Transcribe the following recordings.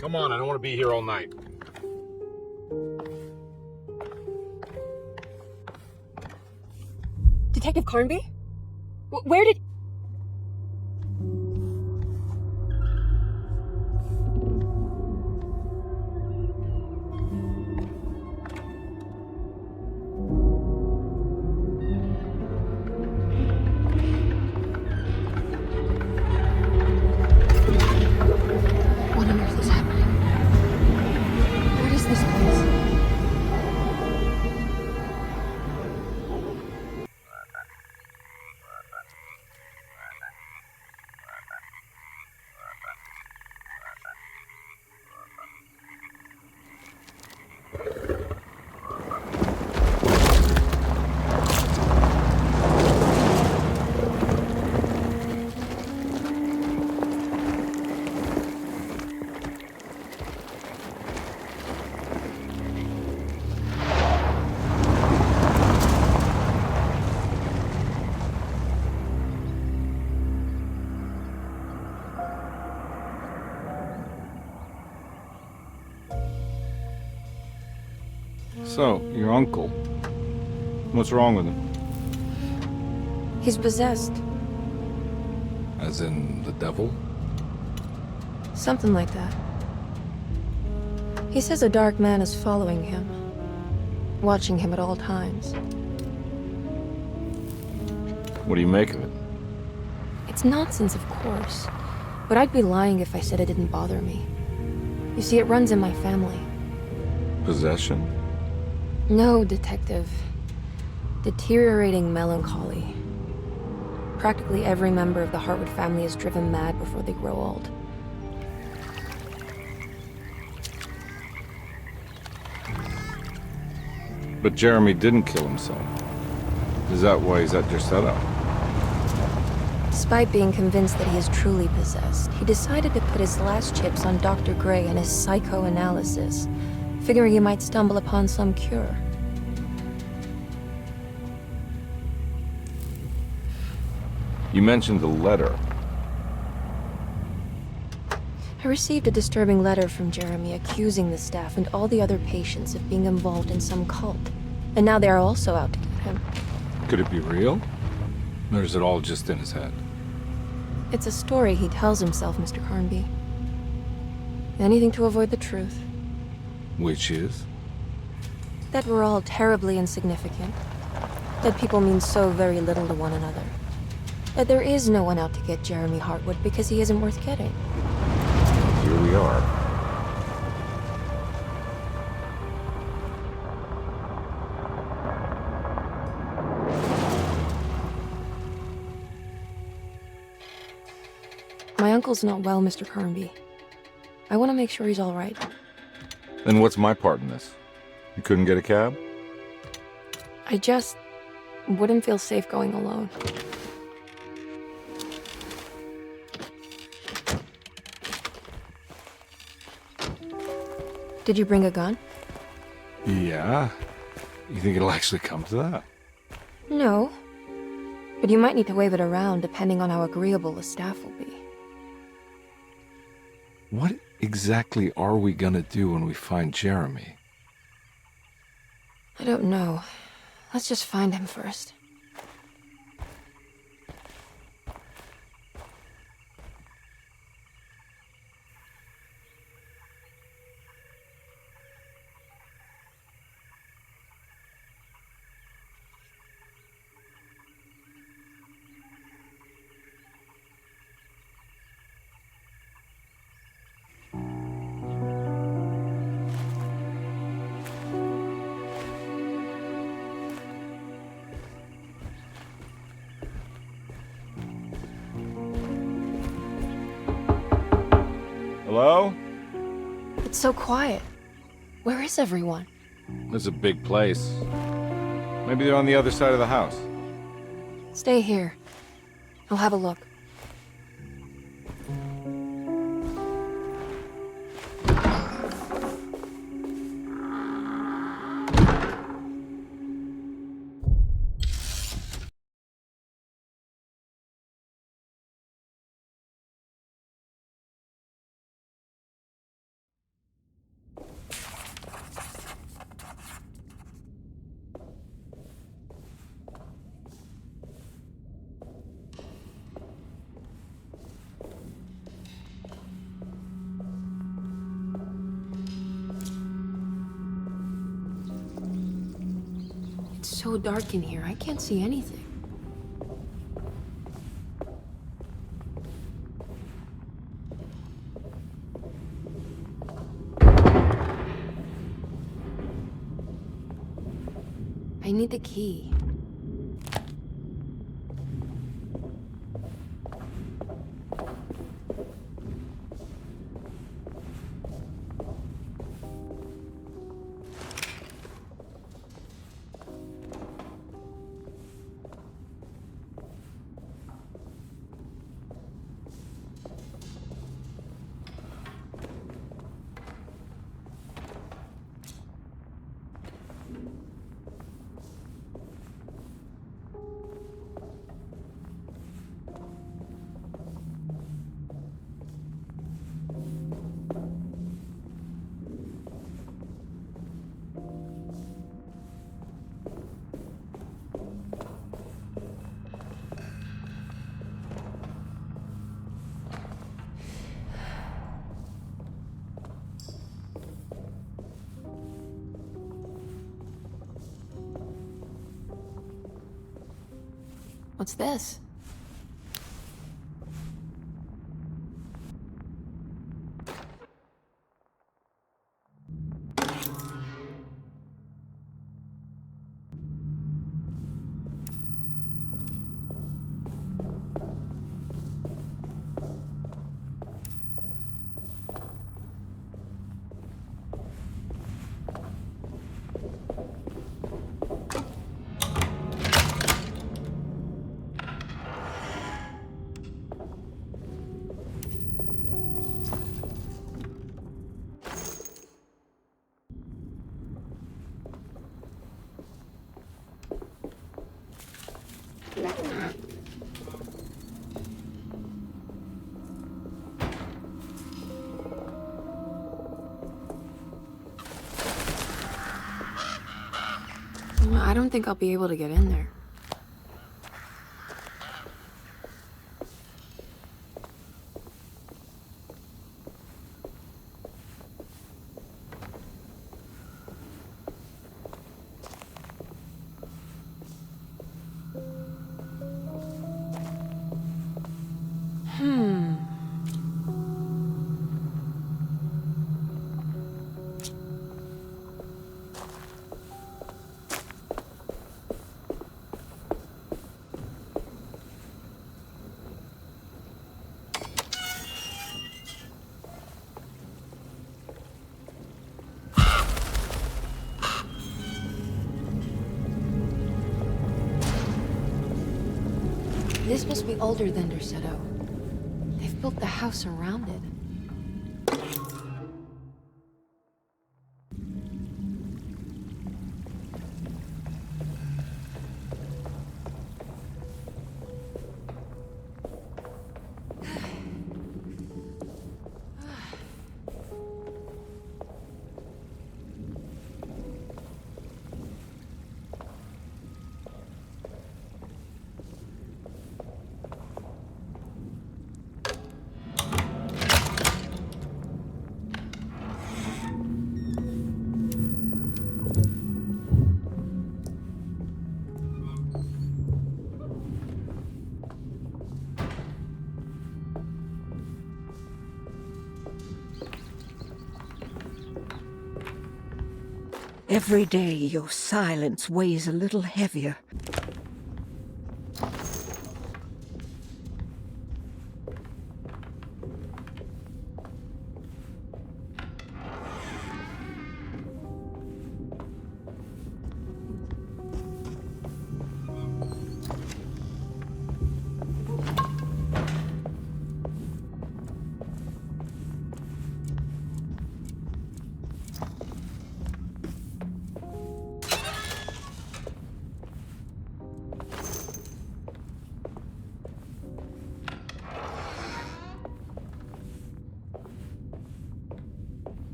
Come on, I don't want to be here all night. Detective Carnby? Where did... What on earth is happening? What is this place? So, your uncle. What's wrong with him? He's possessed. As in the devil? Something like that. He says a dark man is following him, watching him at all times. What do you make of it? It's nonsense, of course, but I'd be lying if I said it didn't bother me. You see, it runs in my family. Possession? No, Detective. Deteriorating melancholy. Practically every member of the Hartwood family is driven mad before they grow old. But Jeremy didn't kill himself. Is that why he's at your setup? Despite being convinced that he is truly possessed, he decided to put his last chips on Dr. Gray and his psychoanalysis, figuring he might stumble upon some cure. You mentioned the letter. I received a disturbing letter from Jeremy accusing the staff and all the other patients of being involved in some cult. And now they are also out to get him. Could it be real? Or is it all just in his head? It's a story he tells himself, Mr. Carnby. Anything to avoid the truth. Which is? That we're all terribly insignificant. That people mean so very little to one another. That there is no one out to get Jeremy Hartwood because he isn't worth getting. Here we are. My uncle's not well, Mr. Carnby. I want to make sure he's all right. Then what's my part in this? You couldn't get a cab? I just wouldn't feel safe going alone. Did you bring a gun? Yeah. You think it'll actually come to that? No. But you might need to wave it around depending on how agreeable the staff will be. What exactly are we gonna do when we find Jeremy? I don't know. Let's just find him first. Hello? It's so quiet. Where is everyone? This is a big place. Maybe they're on the other side of the house. Stay here. I'll have a look. so dark in here, I can't see anything. I need the key. What's this? I don't think I'll be able to get in there. This must be older than Derceto. They've built the house around it. Every day your silence weighs a little heavier.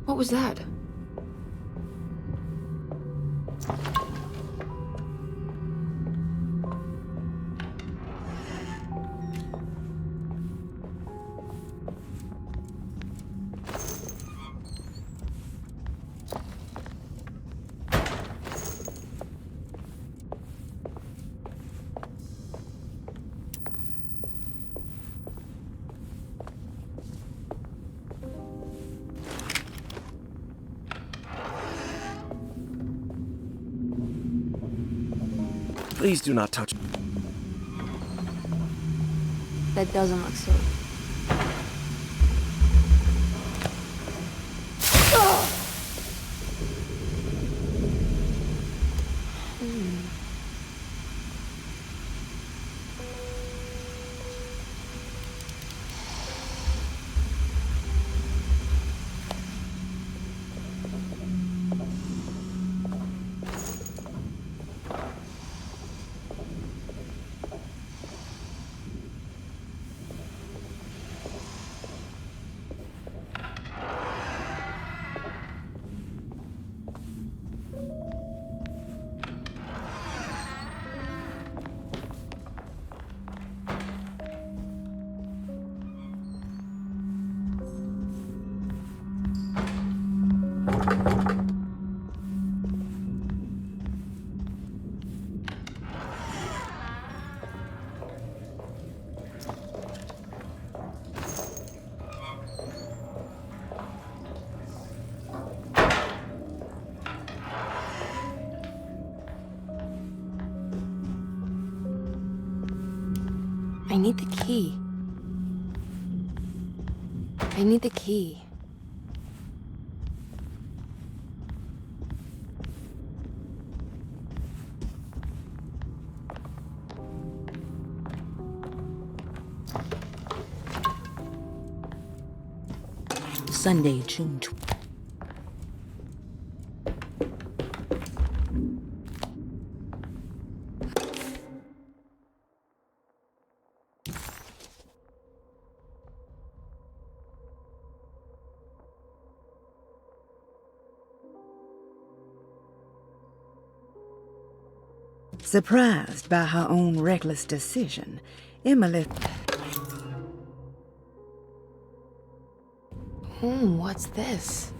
What was that? Please do not touch. That doesn't look safe. I need the key. I need the key. Sunday, June 12th. Surprised by her own reckless decision, Emily... What's this?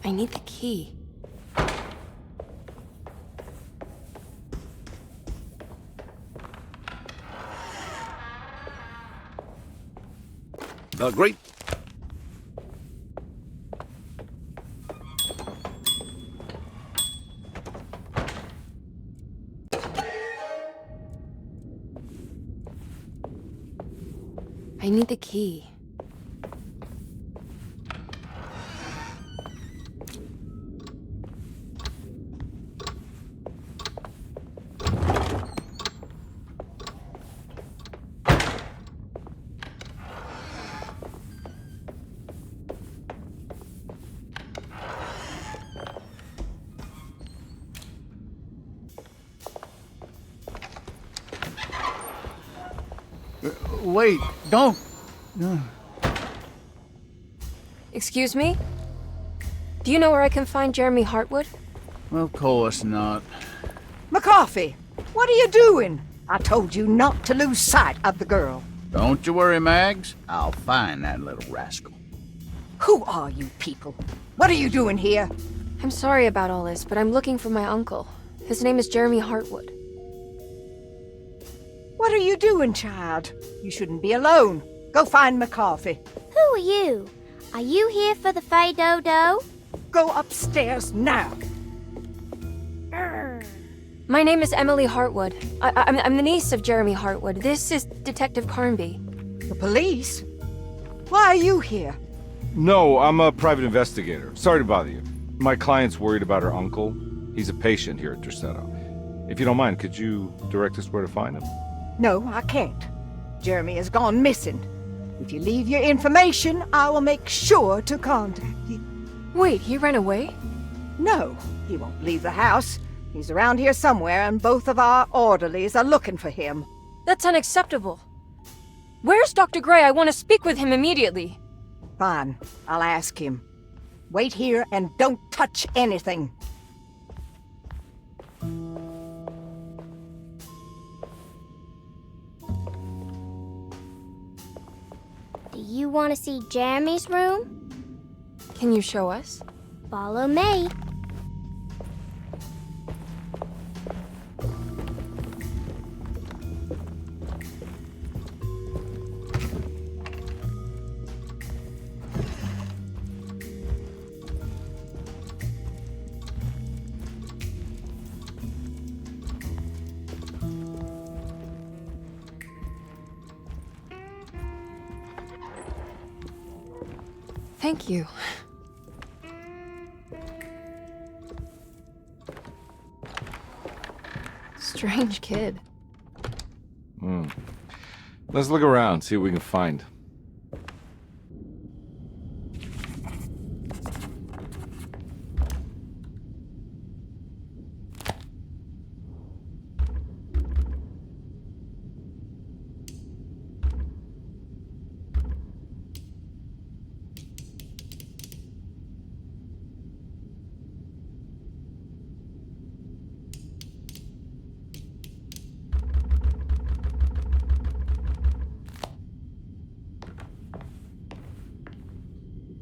I need the key. Great. I need the key. Wait, don't! Excuse me? Do you know where I can find Jeremy Hartwood? Of course not. McCarthy, what are you doing? I told you not to lose sight of the girl. Don't you worry, Mags. I'll find that little rascal. Who are you people? What are you doing here? I'm sorry about all this, but I'm looking for my uncle. His name is Jeremy Hartwood. What are you doing, child? You shouldn't be alone. Go find McCarthy. Who are you? Are you here for the Fey Dodo? Go upstairs now. My name is Emily Hartwood. I'm the niece of Jeremy Hartwood. This is Detective Carnby. The police? Why are you here? No, I'm a private investigator. Sorry to bother you. My client's worried about her uncle. He's a patient here at Tercetto. If you don't mind, could you direct us where to find him? No, I can't. Jeremy has gone missing. If you leave your information, I will make sure to contact you. Wait, he ran away? No, he won't leave the house. He's around here somewhere, and both of our orderlies are looking for him. That's unacceptable. Where's Dr. Gray? I want to speak with him immediately. Fine, I'll ask him. Wait here and don't touch anything. Do you want to see Jeremy's room? Can you show us? Follow me. Thank you. Strange kid. Let's look around, see what we can find.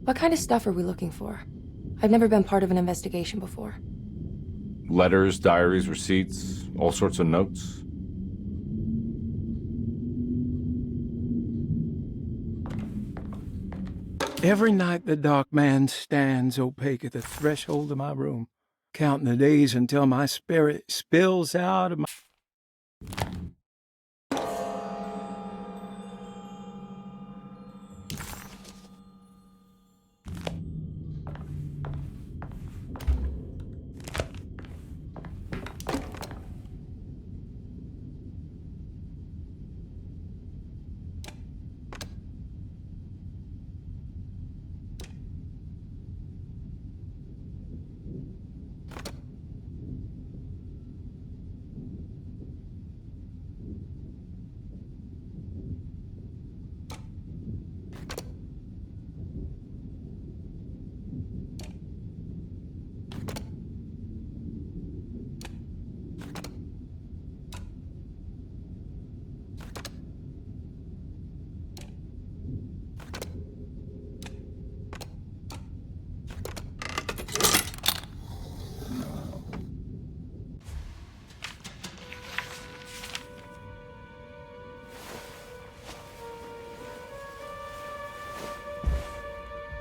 What kind of stuff are we looking for? I've never been part of an investigation before. Letters, diaries, receipts, all sorts of notes. Every night the dark man stands opaque at the threshold of my room, counting the days until my spirit spills out of my...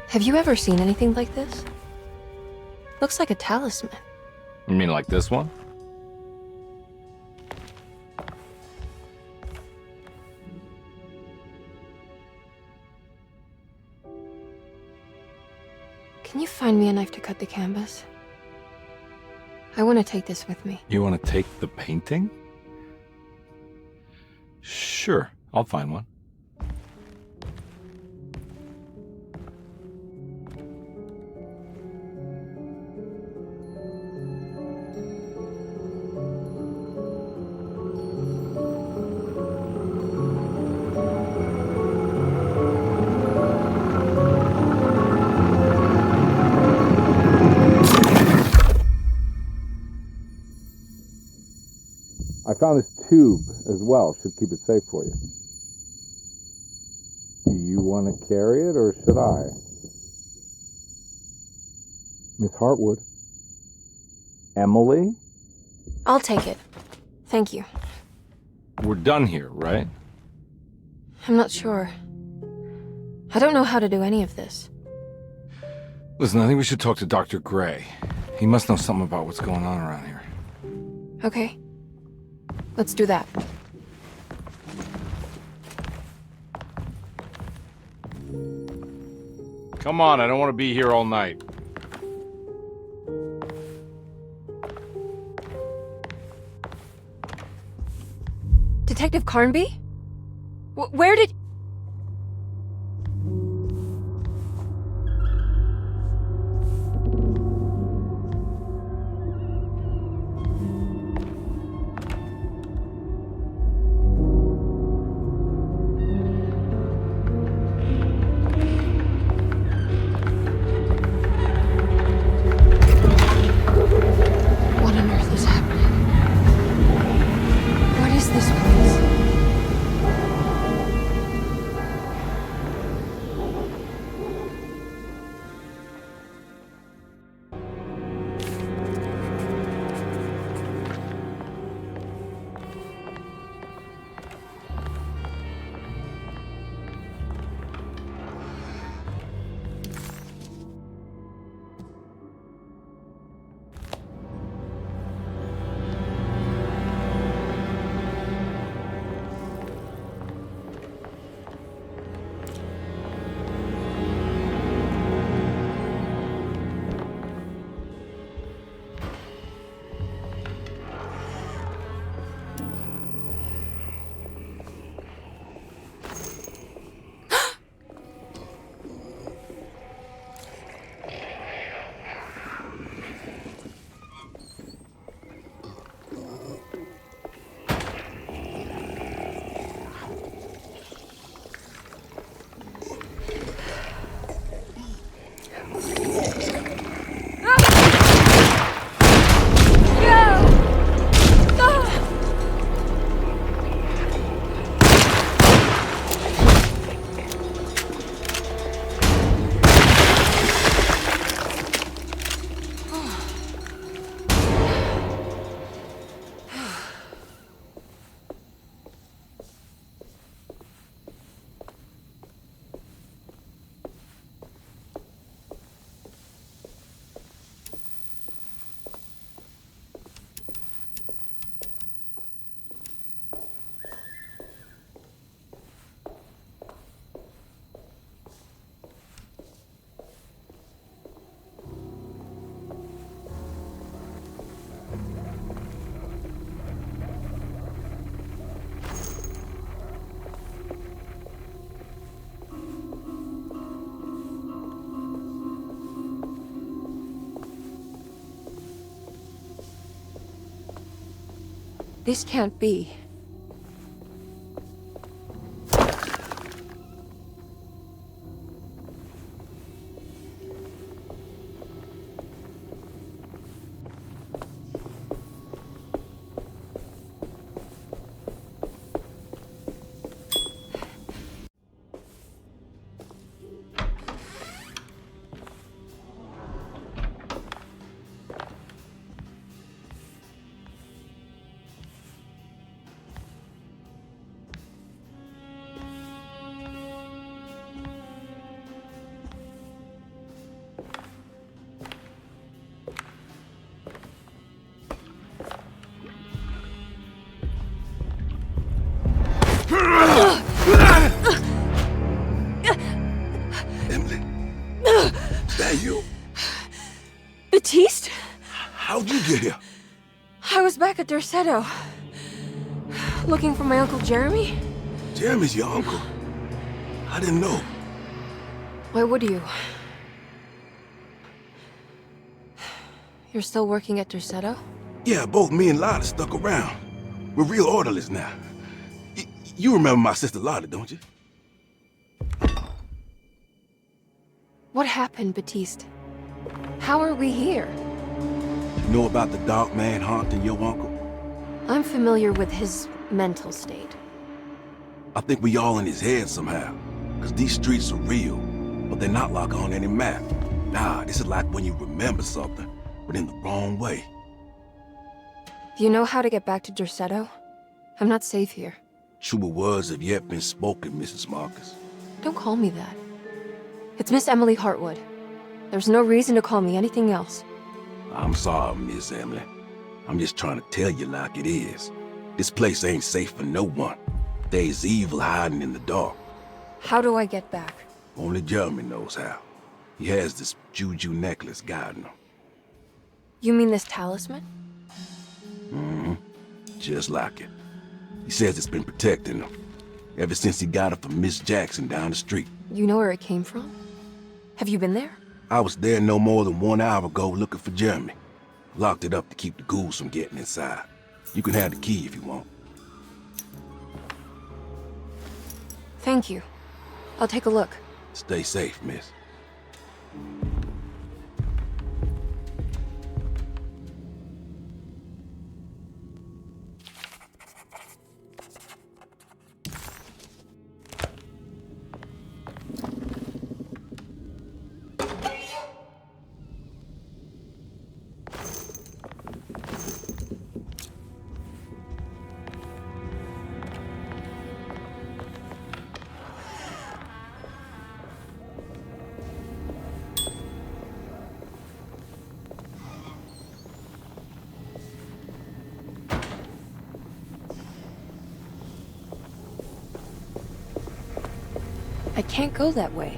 Have you ever seen anything like this? Looks like a talisman. You mean like this one? Can you find me a knife to cut the canvas? I want to take this with me. You want to take the painting? Sure, I'll find one. I found this tube as well. Should keep it safe for you. Do you want to carry it, or should I? Miss Hartwood? Emily? I'll take it. Thank you. We're done here, right? I'm not sure. I don't know how to do any of this. Listen, I think we should talk to Dr. Gray. He must know something about what's going on around here. Okay. Let's do that. Come on, I don't want to be here all night. Detective Carnby? Where did... This can't be. Emily, is that you? Baptiste? How'd you get here? I was back at Derceto. Looking for my Uncle Jeremy? Jeremy's your uncle. I didn't know. Why would you? You're still working at Derceto? Yeah, both me and Lotta stuck around. We're real orderlies now. You remember my sister Lotta, don't you? What happened, Baptiste? How are we here? You know about the dark man haunting your uncle? I'm familiar with his mental state. I think we all in his head somehow. Cause these streets are real, but they're not like on any map. Nah, this is like when you remember something, but in the wrong way. Do you know how to get back to Derceto? I'm not safe here. Truer words have yet been spoken, Mrs. Marcus. Don't call me that. It's Miss Emily Hartwood. There's no reason to call me anything else. I'm sorry, Miss Emily. I'm just trying to tell you like it is. This place ain't safe for no one. There's evil hiding in the dark. How do I get back? Only Jeremy knows how. He has this juju necklace guiding him. You mean this talisman? Mm-hmm. Just like it. He says it's been protecting him ever since he got it from Miss Jackson down the street. You know where it came from? Have you been there? I was there no more than 1 hour ago looking for Jeremy. Locked it up to keep the ghouls from getting inside. You can have the key if you want. Thank you. I'll take a look. Stay safe, miss. I can't go that way.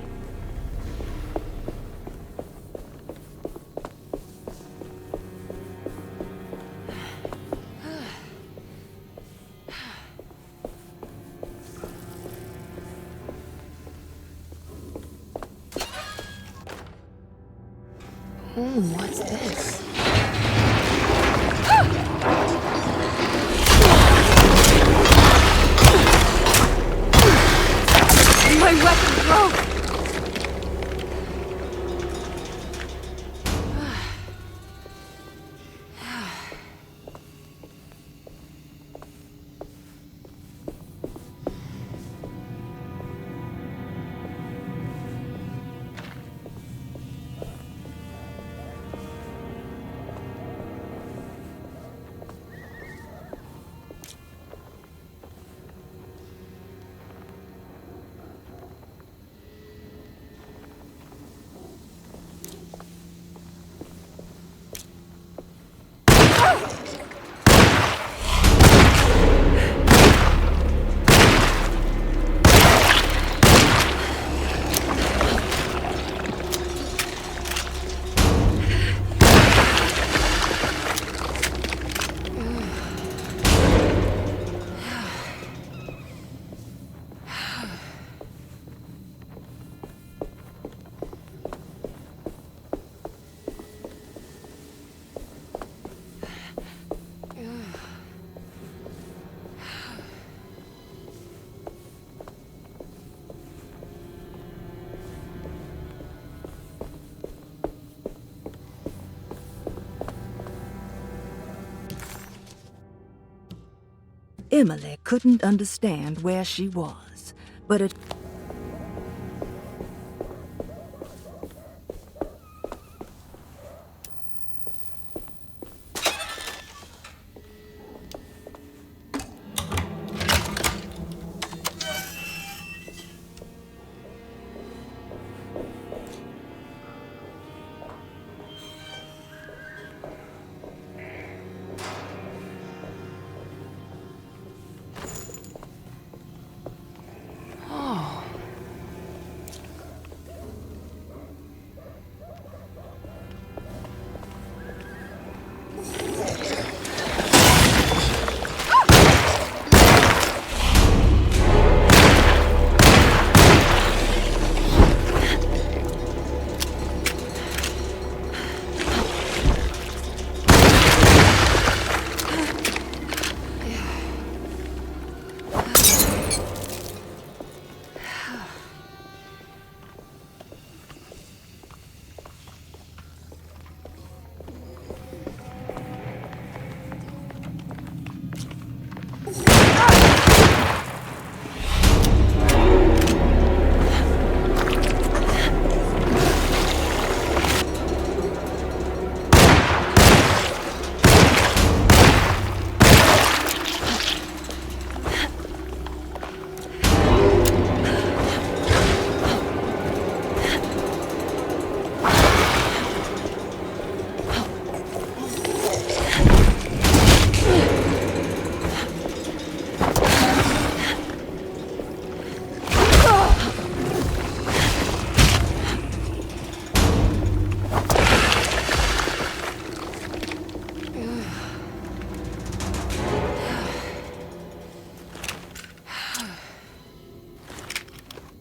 What's this? My weapon broke! Emily couldn't understand where she was, but it...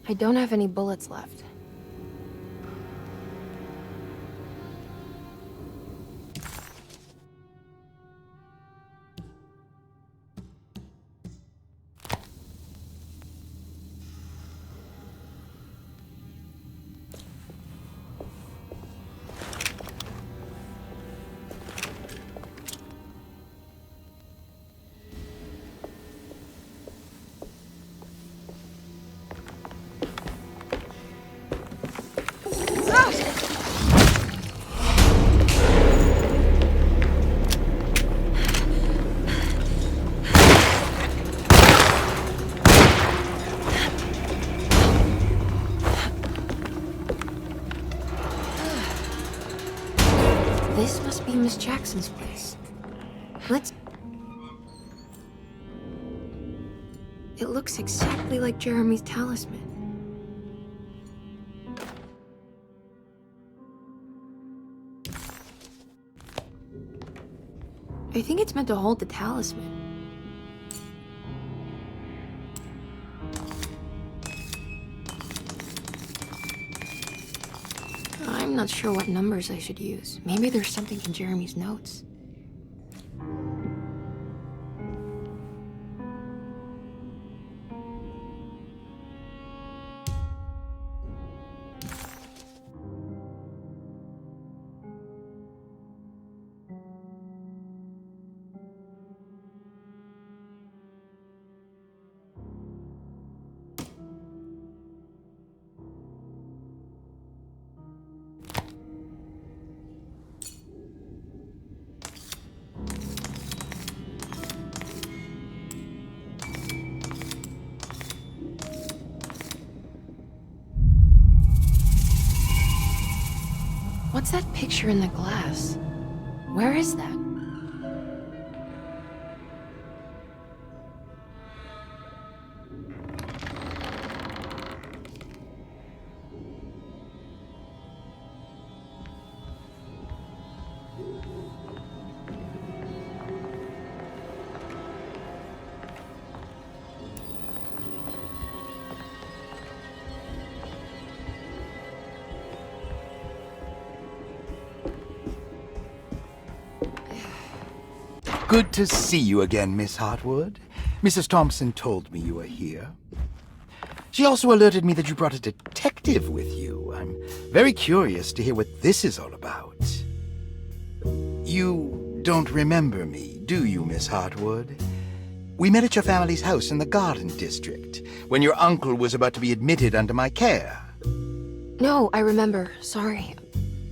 I don't have any bullets left. This must be Miss Jackson's place. Let's... It looks exactly like Jeremy's talisman. I think it's meant to hold the talisman. I'm not sure what numbers I should use. Maybe there's something in Jeremy's notes. What's that picture in the glass? Where is that? Good to see you again, Miss Hartwood. Mrs. Thompson told me you were here. She also alerted me that you brought a detective with you. I'm very curious to hear what this is all about. You don't remember me, do you, Miss Hartwood? We met at your family's house in the Garden District, when your uncle was about to be admitted under my care. No, I remember. Sorry.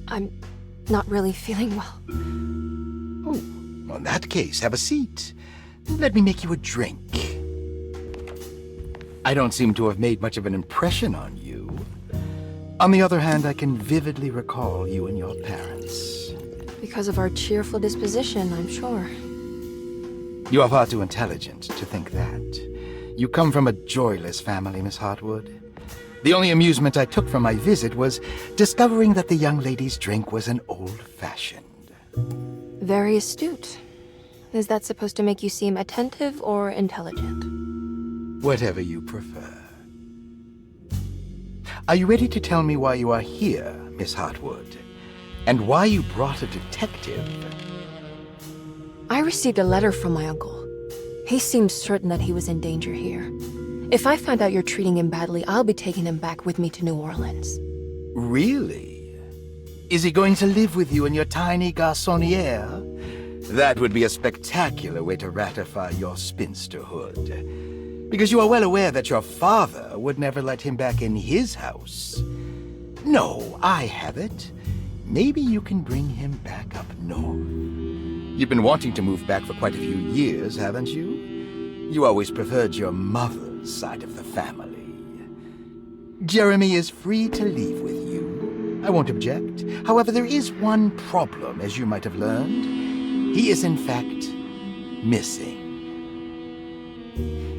I'm not really feeling well. Oh, well, in that case, have a seat. Let me make you a drink. I don't seem to have made much of an impression on you. On the other hand, I can vividly recall you and your parents. Because of our cheerful disposition, I'm sure. You are far too intelligent to think that. You come from a joyless family, Miss Hartwood. The only amusement I took from my visit was discovering that the young lady's drink was an old-fashioned. Very astute. Is that supposed to make you seem attentive or intelligent? Whatever you prefer. Are you ready to tell me why you are here, Miss Hartwood? And why you brought a detective? I received a letter from my uncle. He seems certain that he was in danger here. If I find out you're treating him badly, I'll be taking him back with me to New Orleans. Really? Is he going to live with you in your tiny garçonniere? That would be a spectacular way to ratify your spinsterhood. Because you are well aware that your father would never let him back in his house. No, I have it. Maybe you can bring him back up north. You've been wanting to move back for quite a few years, haven't you? You always preferred your mother's side of the family. Jeremy is free to leave with you. I won't object. However, there is one problem, as you might have learned. He is, in fact, missing.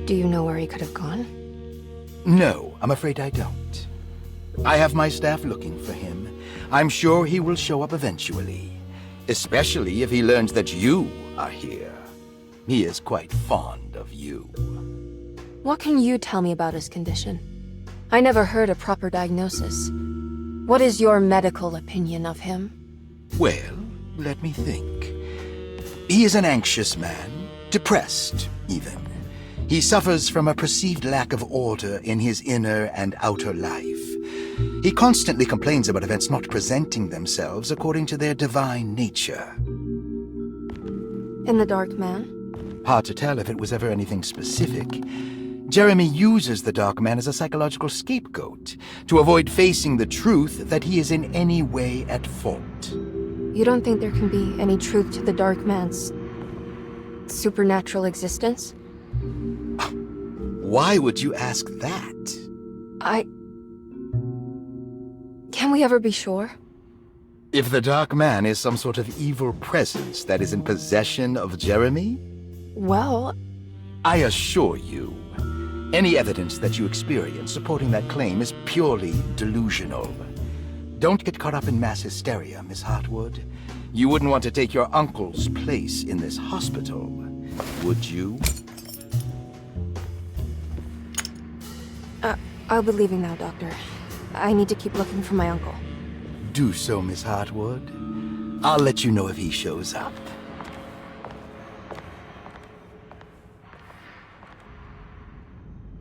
Do you know where he could have gone? No, I'm afraid I don't. I have my staff looking for him. I'm sure he will show up eventually. Especially if he learns that you are here. He is quite fond of you. What can you tell me about his condition? I never heard a proper diagnosis. What is your medical opinion of him? Well, let me think. He is an anxious man, depressed, even. He suffers from a perceived lack of order in his inner and outer life. He constantly complains about events not presenting themselves according to their divine nature. And the Dark Man? Hard to tell if it was ever anything specific. Jeremy uses the Dark Man as a psychological scapegoat to avoid facing the truth that he is in any way at fault. You don't think there can be any truth to the Dark Man's supernatural existence? Why would you ask that? Can we ever be sure? If the Dark Man is some sort of evil presence that is in possession of Jeremy? Well, I assure you, any evidence that you experience supporting that claim is purely delusional. Don't get caught up in mass hysteria, Miss Hartwood. You wouldn't want to take your uncle's place in this hospital, would you? I'll be leaving now, Doctor. I need to keep looking for my uncle. Do so, Miss Hartwood. I'll let you know if he shows up.